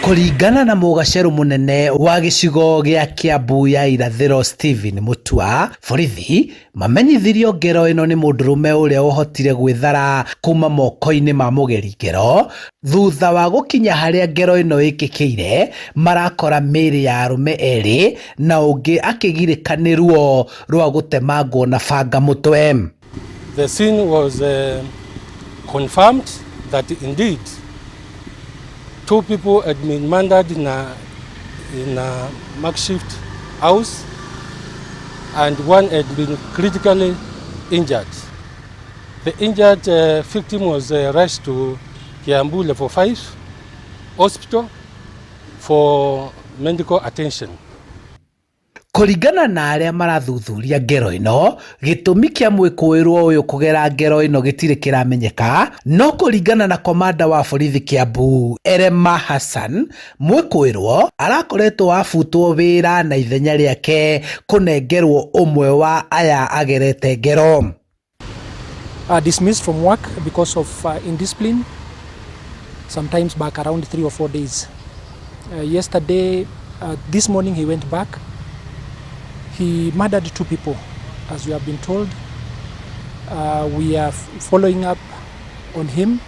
Kũringana na mũgaceru munene wa gĩcigo gĩa Kiambu ya irathĩro Stephen Mutua, borithi mamenyithirio ngero ĩno nĩ mũndũrũme ũrĩa ũhotire gwĩthara kuma moko-inĩ ma mũgeri ngero thutha wa gũkinya harĩa ngero ĩno ĩkĩkĩire marakora mĩĩrĩ ya arũme erĩ na ũngĩ akĩgirĩka nĩ ruo rwa gũtemangwo na banga mũtwe. The scene was confirmed that indeed two people had been murdered in a makeshift house and one had been critically injured. The injured victim was rushed to Kiambu Level 5 Hospital for medical attention. Kũringana na arĩa marathuthuria ngero ĩno, gĩtũmi kĩa mwĩkũĩrwo ũyũ kũgera ngero ĩno gĩtirĩ kĩramenyeka, no kũringana na komanda wa borithi Kiambu Erema Hassan, mwĩkũĩrwo arakoretwo abutwo wĩra na ithenya rĩake kũnengerwo ũmwe wa aya agerete ngero. Dismissed from work because of indiscipline, sometimes back around 3 or 4 days. Yesterday, this morning he went back. He murdered 2 people, as we have been told. We are following up on him.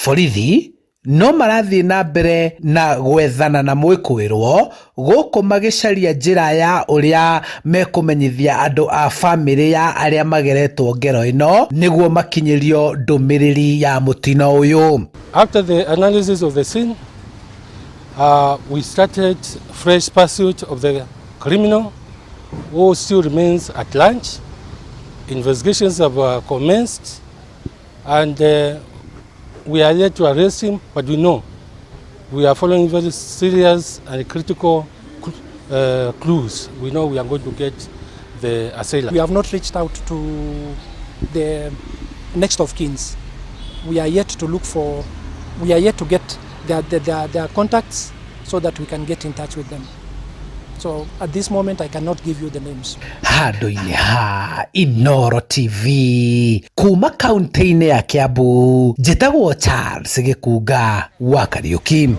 Borithi no marathiĩ na mbere na gwethana na mwĩkũĩrwo gũkũ magĩcaria njĩra ya ũrĩa mekũmenyithia andũ a bamĩrĩ ya arĩa mageretwo ngero ĩno nĩguo makinyĩrio ndũmĩrĩri ya mũtino ũyũ. After the analysis of the scene, we started fresh pursuit of the criminal who still remains at large. Investigations have commenced and we are yet to arrest him, but we know we are following very serious and critical clues. We know we are going to get the assailant. We have not reached out to the next of kins. We are yet to get their contacts so that we can get in touch with them. So at this moment I cannot give you the names. Handũ-inĩ ha Inooro TV kuma kaunti-inĩ ya Kiambu, njĩtagwo Charles Gĩkunga wa Kariũki.